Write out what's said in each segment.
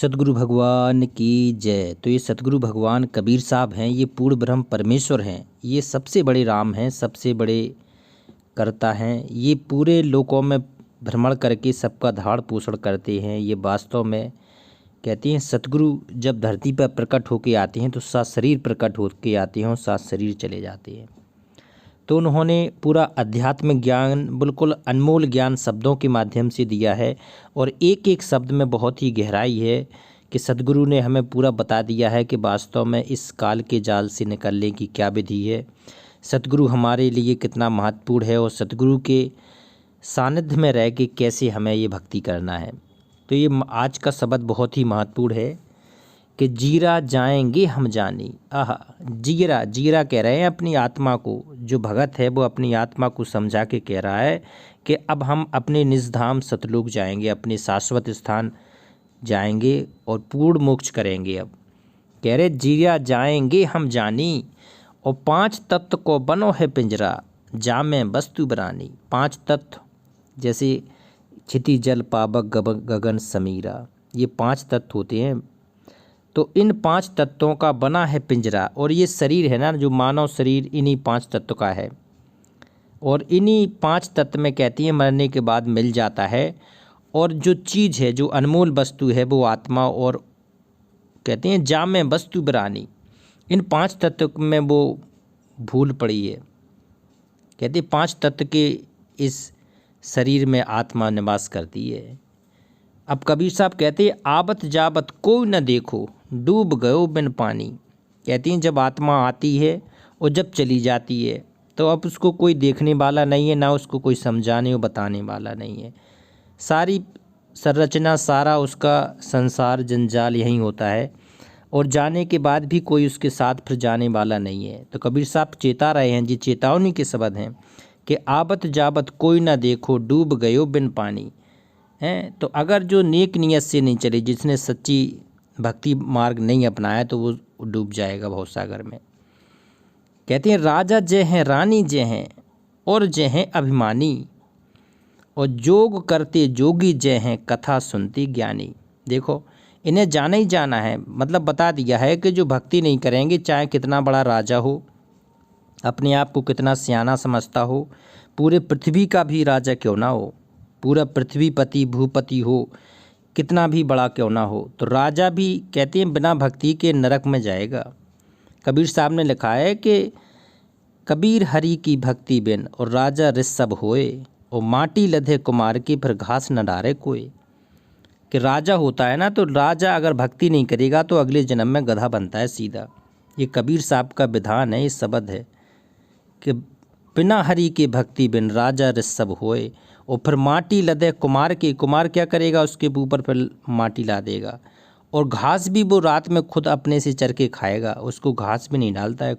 सतगुरु भगवान की जय। तो ये सतगुरु भगवान कबीर साहब हैं, ये पूर्ण ब्रह्म परमेश्वर हैं, ये सबसे बड़े राम हैं, सबसे बड़े कर्ता हैं। ये पूरे लोकों में भ्रमण करके सबका धारण पोषण करते हैं। ये वास्तव में कहते हैं सतगुरु जब धरती पर प्रकट होके आते हैं तो सात शरीर प्रकट होके आते हैं और सात शरीर चले जाते हैं। तो उन्होंने पूरा आध्यात्मिक ज्ञान, बिल्कुल अनमोल ज्ञान शब्दों के माध्यम से दिया है और एक एक शब्द में बहुत ही गहराई है कि सतगुरु ने हमें पूरा बता दिया है कि वास्तव में इस काल के जाल से निकलने की क्या विधि है, सतगुरु हमारे लिए कितना महत्वपूर्ण है और सतगुरु के सानिध्य में रह के कैसे हमें ये भक्ति करना है। तो ये आज का शब्द बहुत ही महत्वपूर्ण है कि जीरा जाएंगे हम जानी। आह, जीरा जीरा कह रहे हैं अपनी आत्मा को। जो भगत है वो अपनी आत्मा को समझा के कह रहा है कि अब हम अपने निजधाम सतलोक जाएंगे, अपने शाश्वत स्थान जाएंगे और पूर्ण मोक्ष करेंगे। अब कह रहे जीरा जाएंगे हम जानी और पांच तत्व को बनो है पिंजरा, जामे वस्तु बनानी। पांच तत्व जैसे क्षिति जल पावक गगन समीरा, ये पांच तत्व होते हैं। तो इन पांच तत्वों का बना है पिंजरा और ये शरीर है ना, जो मानव शरीर इन्हीं पांच तत्व का है और इन्हीं पांच तत्व में कहती है मरने के बाद मिल जाता है। और जो चीज़ है, जो अनमोल वस्तु है वो आत्मा, और कहते हैं जामे वस्तु बरानी, इन पांच तत्व में वो भूल पड़ी है। कहते हैं पांच तत्व के इस शरीर में आत्मा निवास करती है। अब कबीर साहब कहते हैं आवत जावत कोई न देखो, डूब गयो बिन पानी। कहती हैं जब आत्मा आती है और जब चली जाती है तो अब उसको कोई देखने वाला नहीं है, ना उसको कोई समझाने और बताने वाला नहीं है। सारी संरचना, सारा उसका संसार जंजाल यहीं होता है और जाने के बाद भी कोई उसके साथ फिर जाने वाला नहीं है। तो कबीर साहब चेता रहे हैं, जी चेतावनी के शब्द हैं कि आवत जावत कोई ना देखो, डूब गयो बिन पानी। हैं तो अगर जो नेक नियत से नहीं चले, जिसने सच्ची भक्ति मार्ग नहीं अपनाया, तो वो डूब जाएगा भवसागर में। कहते हैं राजा जय हैं, रानी जय हैं और जय हैं अभिमानी, और जोग करते जोगी जय हैं, कथा सुनती ज्ञानी। देखो इन्हें जाना ही जाना है, मतलब बता दिया है कि जो भक्ति नहीं करेंगे, चाहे कितना बड़ा राजा हो, अपने आप को कितना सियाना समझता हो, पूरे पृथ्वी का भी राजा क्यों ना हो, पूरा पृथ्वीपति भूपति हो, कितना भी बड़ा क्यों ना हो, तो राजा भी कहते हैं बिना भक्ति के नरक में जाएगा। कबीर साहब ने लिखा है कि कबीर हरि की भक्ति बिन और राजा ऋषभ होए, और माटी लधे कुमार की फिर घास न डारे कोई। कि राजा होता है ना, तो राजा अगर भक्ति नहीं करेगा तो अगले जन्म में गधा बनता है सीधा। ये कबीर साहब का विधान है, ये शब्द है कि बिना हरि के भक्ति बिन राजा ऋषभ होए, और फिर माटी लदे कुमार की। कुमार क्या करेगा, उसके ऊपर फिर माटी ला देगा, और घास भी वो रात में खुद अपने से चर के खाएगा, उसको घास भी नहीं डालता है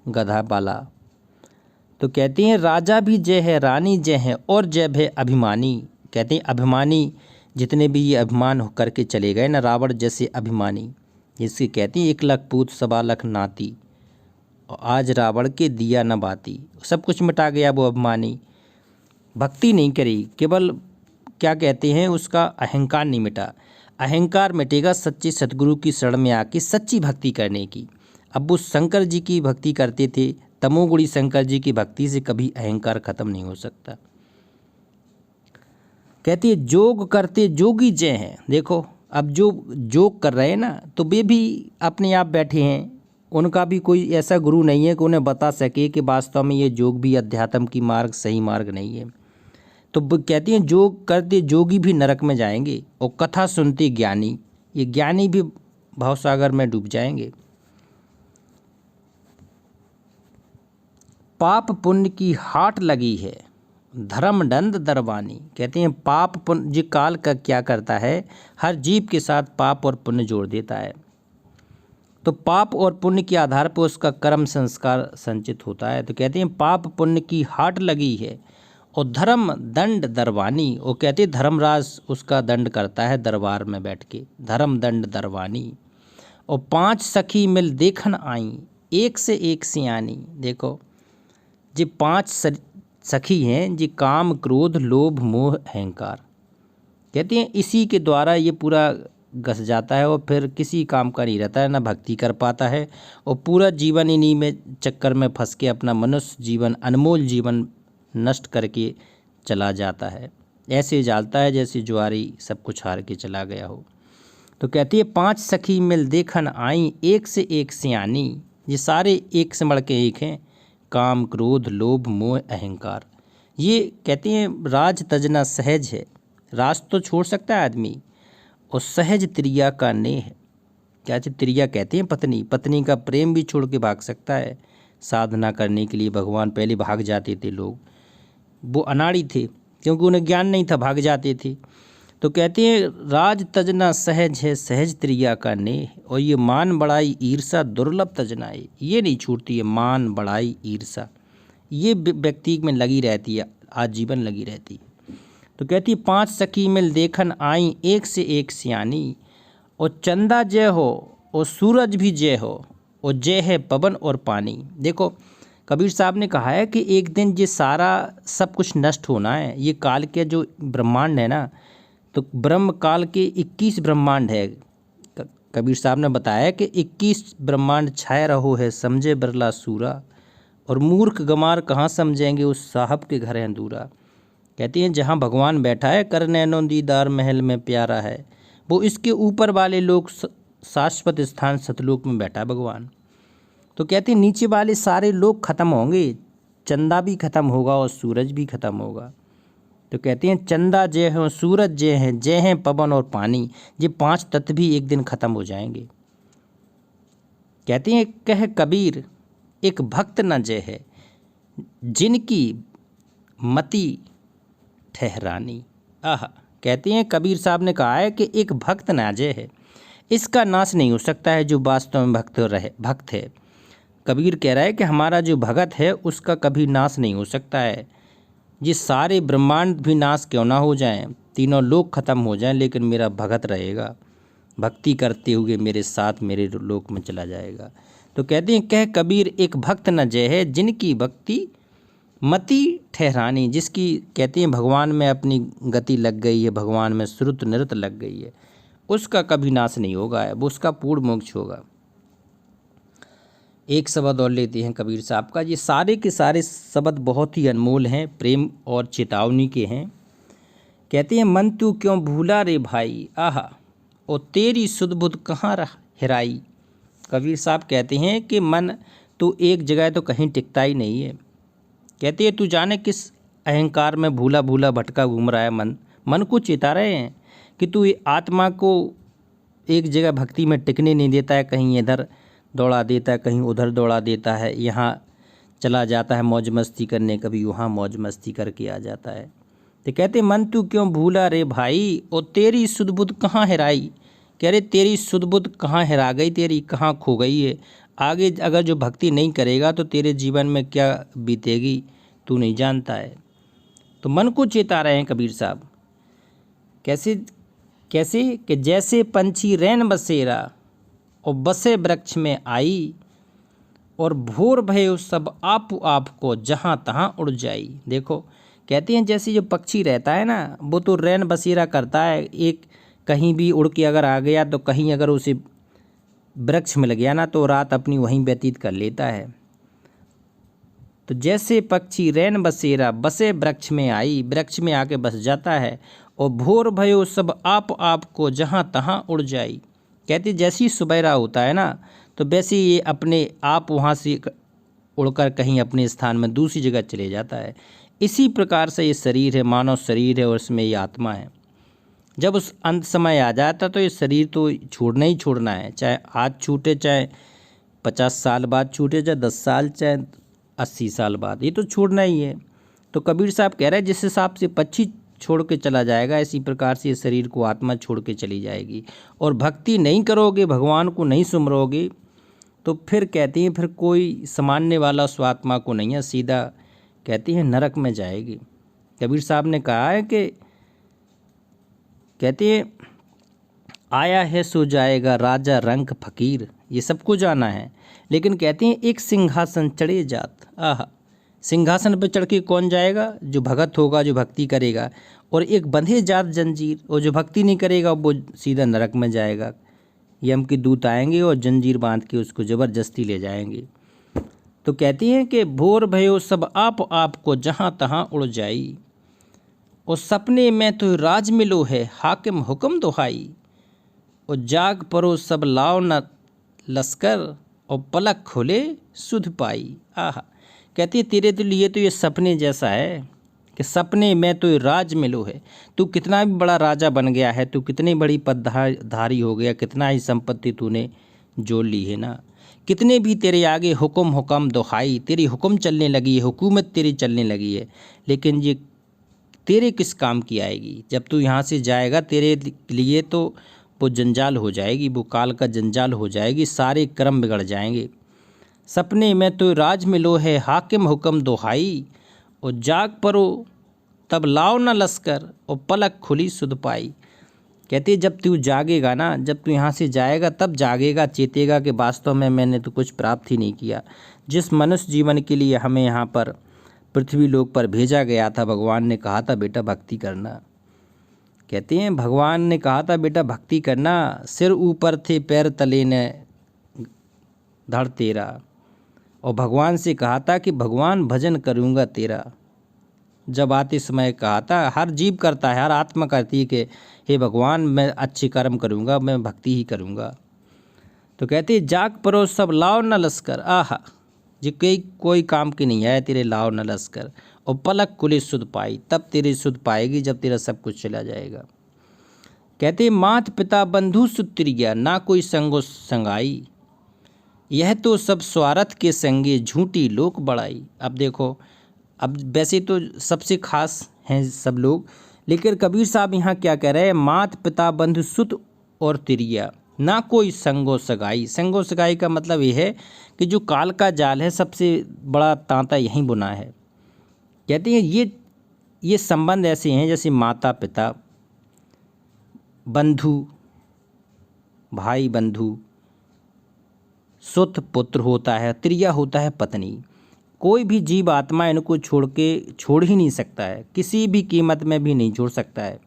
गधा वाला। तो कहते हैं राजा भी जय है, रानी जय है और जय भय अभिमानी। कहते हैं अभिमानी जितने भी ये अभिमान होकर के चले गए ना, रावण जैसे अभिमानी, जिसके कहते हैं 1,00,000 पूत 1,00,000 नाती, और आज रावण के दिया न बाती। सब कुछ मिटा गया वो अभिमानी, भक्ति नहीं करी, केवल क्या कहते हैं उसका अहंकार नहीं मिटा। अहंकार मिटेगा सच्चे सतगुरु की शरण में आके सच्ची भक्ति करने की। अब वो शंकर जी की भक्ति करते थे, तमोगुणी शंकर जी की भक्ति से कभी अहंकार खत्म नहीं हो सकता। कहती है जोग करते जोगी जय हैं। देखो अब जो जोग कर रहे हैं ना, तो वे भी अपने आप बैठे हैं, उनका भी कोई ऐसा गुरु नहीं है कि उन्हें बता सके कि वास्तव में ये जोग भी अध्यात्म की मार्ग सही मार्ग नहीं है। तो कहती हैं जोग करते जोगी भी नरक में जाएंगे और कथा सुनते ज्ञानी, ये ज्ञानी भी भवसागर में डूब जाएंगे। पाप पुण्य की हाट लगी है, धर्म दंड दरबानी। कहते हैं पाप पुण्य जी काल का क्या करता है, हर जीव के साथ पाप और पुण्य जोड़ देता है। तो पाप और पुण्य के आधार पर उसका कर्म संस्कार संचित होता है। तो कहते हैं पाप पुण्य की हाट लगी है और धर्म दंड दरबानी, वो कहते धर्मराज उसका दंड करता है दरबार में बैठ के, धर्म दंड दरबानी। और 5 सखी मिल देखन आई, एक से एक सियानी। देखो जी 5 सखी हैं जी, काम क्रोध लोभ मोह अहंकार। कहते हैं इसी के द्वारा ये पूरा घस जाता है और फिर किसी काम का नहीं रहता है, ना भक्ति कर पाता है और पूरा जीवन इन्हीं में चक्कर में फंस के अपना मनुष्य जीवन, अनमोल जीवन नष्ट करके चला जाता है। ऐसे जालता है जैसे जुआरी सब कुछ हार के चला गया हो। तो कहती है 5 सखी मिल देखन आई, एक से एक सियानी। ये सारे एक से बढ़ के एक हैं, काम क्रोध लोभ मोह अहंकार। ये कहती हैं राज तजना सहज है, राज तो छोड़ सकता है आदमी, और सहज त्रिया का नेह है। क्या चीज त्रिया कहते हैं? पत्नी। पत्नी का प्रेम भी छोड़ के भाग सकता है। साधना करने के लिए भगवान पहले भाग जाते थे लोग, वो अनाड़ी थे क्योंकि उन्हें ज्ञान नहीं था, भाग जाते थे। तो कहते हैं राज तजना सहज है, सहज त्रिया का नेह, और ये मान बड़ाई ईर्षा दुर्लभ तजना है। ये नहीं छूटती है, मान बड़ाई ईर्षा ये व्यक्ति में लगी रहती है, आजीवन लगी रहती है। तो कहती है 5 सखी मिल देखन आई, एक से एक सियानी, और चंदा जय हो और सूरज भी जय हो, और जय है पवन और पानी। देखो कबीर साहब ने कहा है कि एक दिन ये सारा सब कुछ नष्ट होना है। ये काल के जो ब्रह्मांड है ना, तो ब्रह्म काल के 21 ब्रह्मांड है। कबीर साहब ने बताया कि 21 ब्रह्मांड छाए रहो है, समझे बिरला सूरा, और मूर्ख गमार कहाँ समझेंगे उस साहब के घर है दूरा। कहती हैं जहाँ भगवान बैठा है, कर नैनो दीदार महल में प्यारा है, वो इसके ऊपर वाले लोग शाश्वत स्थान सतलोक में बैठा है भगवान। तो कहते हैं नीचे वाले सारे लोग खत्म होंगे, चंदा भी खत्म होगा और सूरज भी खत्म होगा। तो कहते हैं चंदा जय है, सूरज जय है, जय हैं पवन और पानी। ये 5 तत्व भी एक दिन खत्म हो जाएंगे। कहते हैं कह कबीर एक भक्त न जय है, जिनकी मति ठहरानी। आह, कहते हैं कबीर साहब ने कहा है कि एक भक्त न जय है, इसका नाश नहीं हो सकता है जो वास्तव में भक्त है। कबीर कह रहा है कि हमारा जो भगत है उसका कभी नाश नहीं हो सकता है। ये सारे ब्रह्मांड भी नाश क्यों ना हो जाएं, तीनों लोक खत्म हो जाएं, लेकिन मेरा भगत रहेगा, भक्ति करते हुए मेरे साथ मेरे लोक में चला जाएगा। तो कहते हैं कह कबीर एक भक्त न जय है, जिनकी भक्ति मति ठहरानी, जिसकी कहते हैं भगवान में अपनी गति लग गई है, भगवान में श्रुत नृत लग गई है, उसका कभी नाश नहीं होगा, है वो उसका पूर्ण मोक्ष होगा। एक शब्द और लेते हैं कबीर साहब का। ये सारे के सारे शब्द बहुत ही अनमोल हैं, प्रेम और चेतावनी के हैं। कहते हैं मन तू क्यों भूला रे भाई, आहा और तेरी सुध बुध कहाँ हेराई। कबीर साहब कहते हैं कि मन तो एक जगह तो कहीं टिकता ही नहीं है। कहते हैं तू जाने किस अहंकार में भूला भूला भटका घूम रहा है। मन को चेता रहे हैं कि तू आत्मा को एक जगह भक्ति में टिकने नहीं देता है, कहीं इधर दौड़ा देता है, कहीं उधर दौड़ा देता है, यहाँ चला जाता है मौज मस्ती करने, कभी वहाँ मौज मस्ती करके आ जाता है। तो कहते मन तू क्यों भूला रे भाई, और तेरी सुध बुध कहाँ हेराई। कह रहे तेरी सुध बुध कहाँ हेरा गई, तेरी कहाँ खो गई है। आगे अगर जो भक्ति नहीं करेगा तो तेरे जीवन में क्या बीतेगी तू नहीं जानता है। तो मन को चेता रहे हैं कबीर साहब। कैसे कैसे कि जैसे पंछी रैन बसेरा और बसे वृक्ष में आई, और भोर भयो सब आप को जहाँ तहाँ उड़ जाई। देखो कहते हैं जैसे जो पक्षी रहता है ना, वो तो रैन बसेरा करता है, एक कहीं भी उड़ के अगर आ गया तो कहीं अगर उसे वृक्ष मिल गया ना तो रात अपनी वहीं व्यतीत कर लेता है। तो जैसे पक्षी रैन बसेरा बसे वृक्ष में आई, वृक्ष में आके बस जाता है, और भोर भयो सब आप को जहाँ तहाँ उड़ जाई। कहते जैसी सुबेरा होता है ना, तो वैसे ये अपने आप वहाँ से उड़कर कहीं अपने स्थान में दूसरी जगह चले जाता है। इसी प्रकार से ये शरीर है, मानव शरीर है, और इसमें ये आत्मा है। जब उस अंत समय आ जाता तो ये शरीर तो छोड़ना ही छोड़ना है, चाहे आज छूटे, चाहे 50 साल बाद छूटे, चाहे 10 साल, चाहे 80 साल बाद, ये तो छोड़ना ही है। तो कबीर साहब कह रहे हैं जिस हिसाब से पक्षी छोड़ के चला जाएगा, इसी प्रकार से इस शरीर को आत्मा छोड़ के चली जाएगी। और भक्ति नहीं करोगे, भगवान को नहीं सुमरोगे, तो फिर कहती हैं फिर कोई समानने वाला उस आत्मा को नहीं है, सीधा कहती हैं नरक में जाएगी। कबीर साहब ने कहा है कि कहते हैं आया है सो जाएगा राजा रंक फकीर, ये सबको जाना है, लेकिन कहते हैं एक सिंहासन चढ़े जात। आह, सिंहासन पर चढ़ के कौन जाएगा? जो भगत होगा, जो भक्ति करेगा। और एक बंधे जात जंजीर, और जो भक्ति नहीं करेगा वो सीधा नरक में जाएगा। यम के दूत आएंगे और जंजीर बांध के उसको ज़बरदस्ती ले जाएंगे। तो कहती हैं कि भोर भयो सब आप को जहाँ तहाँ उड़ जाई, और सपने में तो राज मिलो है हाकिम हुक्म दुहाई, और जाग परो सब लाओ न लश्कर, और पलक खोले सुध पाई। आहा, कहती है तेरे तो लिए तो ये सपने जैसा है कि सपने में तो राज मिलो है। तू कितना भी बड़ा राजा बन गया है, तू कितनी बड़ी पदधारी हो गया, कितना ही संपत्ति तूने जोड़ ली है ना, कितने भी तेरे आगे हुक्म दुहाई, तेरी हुक्म चलने लगी है, हुकूमत तेरी चलने लगी है, लेकिन ये तेरे किस काम की आएगी? जब तू यहाँ से जाएगा तेरे लिए तो वो जंजाल हो जाएगी, वो काल का जंजाल हो जाएगी, सारे कर्म बिगड़ जाएंगे। सपने में तो राज मिलो है हाकिम हुक्म दुहाई, और जाग परो तब लाओ न लश्कर, और पलक खुली सुध पाई। कहती है जब तू जागेगा ना, जब तू यहाँ से जाएगा तब जागेगा, चेतेगा कि वास्तव में मैंने तो कुछ प्राप्त ही नहीं किया। जिस मनुष्य जीवन के लिए हमें यहाँ पर पृथ्वी लोक पर भेजा गया था, भगवान ने कहा था बेटा भक्ति करना। कहते हैं भगवान ने कहा था बेटा भक्ति करना, सिर ऊपर थे पैर तले ने धड़ तेरा, और भगवान से कहा था कि भगवान भजन करूँगा तेरा। जब आते समय कहा था, हर जीव करता है, हर आत्मा करती है कि हे भगवान मैं अच्छे कर्म करूँगा, मैं भक्ति ही करूँगा। तो कहते जाग परो सब लाओ न लश्कर, आहा जो कोई काम की नहीं है तेरे लाओ न लश्कर, और पलक खुले सुध पाई, तब तेरी सुध पाएगी जब तेरा सब कुछ चला जाएगा। कहते मात पिता बंधु सुत्रिया ना कोई संगो संगाई, यह तो सब स्वार्थ के संगे झूठी लोक बढ़ाई। अब देखो, अब वैसे तो सबसे खास हैं सब लोग, लेकिन कबीर साहब यहाँ क्या कह रहे हैं? मात पिता बंधु सुत और तिरिया ना कोई संगो सगाई। संगो सगाई का मतलब ये है कि जो काल का जाल है सबसे बड़ा तांता यहीं बुना है। कहते हैं ये संबंध ऐसे हैं जैसे माता पिता, बंधु भाई बंधु, सुत पुत्र होता है, त्रिया होता है पत्नी। कोई भी जीव आत्मा इनको छोड़ ही नहीं सकता है, किसी भी कीमत में भी नहीं छोड़ सकता है,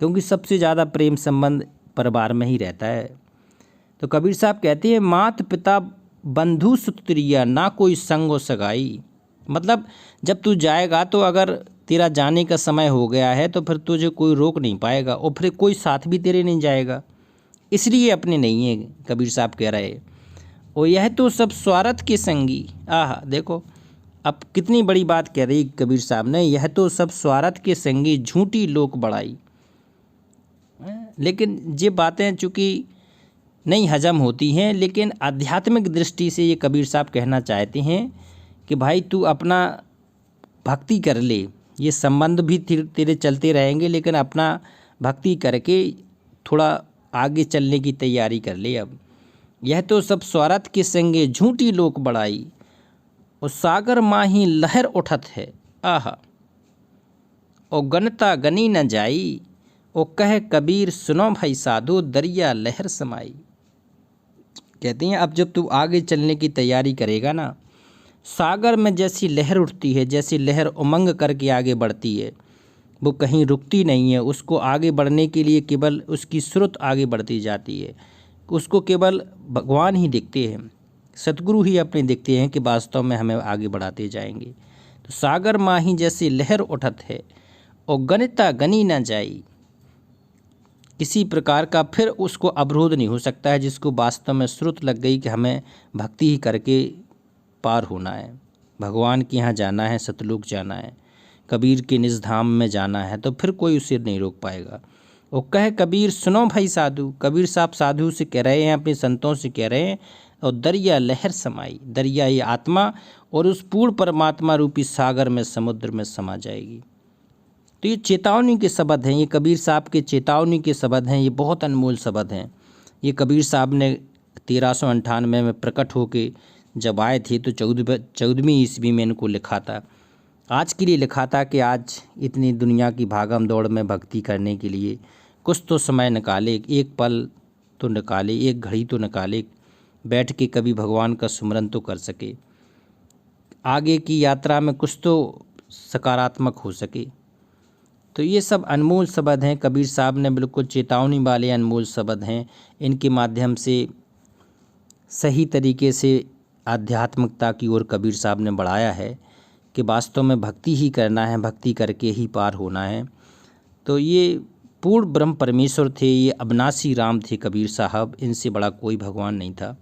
क्योंकि सबसे ज़्यादा प्रेम संबंध परिवार में ही रहता है। तो कबीर साहब कहते हैं मात पिता बंधु सुत्रिया ना कोई संगो सगाई, मतलब जब तू जाएगा तो अगर तेरा जाने का समय हो गया है तो फिर तुझे कोई रोक नहीं पाएगा, और फिर कोई साथ भी तेरे नहीं जाएगा, इसलिए अपने नहीं है। कबीर साहब कह रहे हैं और यह तो सब स्वार्थ के संगी। आह देखो अब कितनी बड़ी बात कह रही कबीर साहब ने, यह तो सब स्वार्थ के संगी झूठी लोक बढ़ाई। लेकिन ये बातें चूँकि नहीं हजम होती हैं, लेकिन आध्यात्मिक दृष्टि से ये कबीर साहब कहना चाहते हैं कि भाई तू अपना भक्ति कर ले, ये संबंध भी तेरे चलते रहेंगे, लेकिन अपना भक्ति करके थोड़ा आगे चलने की तैयारी कर ले। अब यह तो सब स्वार्थ के संगे झूठी लोक बढ़ाई, और सागर माही लहर उठत है, आहा और गनता गनी न जाई, और कह कबीर सुनो भाई साधु दरिया लहर समाई। कहते हैं अब जब तू आगे चलने की तैयारी करेगा ना, सागर में जैसी लहर उठती है, जैसी लहर उमंग करके आगे बढ़ती है, वो कहीं रुकती नहीं है, उसको आगे बढ़ने के लिए केवल उसकी स्रोत आगे बढ़ती जाती है, उसको केवल भगवान ही दिखते हैं, सतगुरु ही अपने दिखते हैं कि वास्तव में हमें आगे बढ़ाते जाएंगे। तो सागर माही जैसी लहर उठत है, और गनिता गनी न जाई, किसी प्रकार का फिर उसको अवरोध नहीं हो सकता है, जिसको वास्तव में श्रुत लग गई कि हमें भक्ति ही करके पार होना है, भगवान के यहाँ जाना है, सतलोक जाना है, कबीर के निज धाम में जाना है, तो फिर कोई उसे नहीं रोक पाएगा। और कह कबीर सुनो भाई साधु, कबीर साहब साधु से कह रहे हैं, अपने संतों से कह रहे हैं, और दरिया लहर समाई, दरिया ये आत्मा और उस पूर्ण परमात्मा रूपी सागर में, समुद्र में समा जाएगी। तो ये चेतावनी के शब्द हैं, ये कबीर साहब के चेतावनी के शब्द हैं, ये बहुत अनमोल शब्द हैं। ये कबीर साहब ने 1398 में प्रकट होके जब आए थे तो 14वीं ईस्वी में इनको लिखा था, आज के लिए लिखा था कि आज इतनी दुनिया की भागम दौड़ में भक्ति करने के लिए कुछ तो समय निकाले, एक पल तो निकाले, एक घड़ी तो निकाले, बैठ के कभी भगवान का सुमरन तो कर सके। आगे की यात्रा में कुछ तो सकारात्मक हो सके। तो ये सब अनमोल शब्द हैं, कबीर साहब ने बिल्कुल चेतावनी वाले अनमोल शब्द हैं। इनके माध्यम से सही तरीके से आध्यात्मिकता की ओर कबीर साहब ने बढ़ाया है कि वास्तव में भक्ति ही करना है, भक्ति करके ही पार होना है। तो ये पूर्ण ब्रह्म परमेश्वर थे, ये अविनाशी राम थे कबीर साहब, इनसे बड़ा कोई भगवान नहीं था।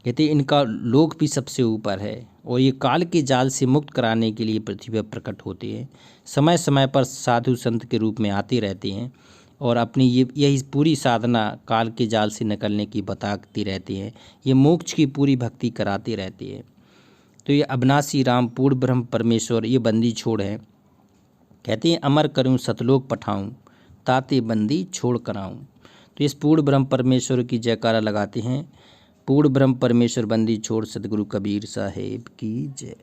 कहते इनका लोक भी सबसे ऊपर है और ये काल के जाल से मुक्त कराने के लिए पृथ्वी पर प्रकट होते हैं। समय समय पर साधु संत के रूप में आते रहते हैं और अपनी यही पूरी साधना काल के जाल से निकलने की बताते रहते हैं। ये मोक्ष की पूरी भक्ति कराते रहते हैं। तो ये अविनाशी राम पूर्ण ब्रह्म परमेश्वर ये बंदी छोड़ है। कहते हैं अमर करूं सतलोक पठाऊं, ताते बंदी छोड़ कराऊं। तो इस पूर्ण ब्रह्म परमेश्वर की जयकारा लगाते हैं। पूर्ण ब्रह्म परमेश्वर बंदी छोड़ सतगुरु कबीर साहेब की जय।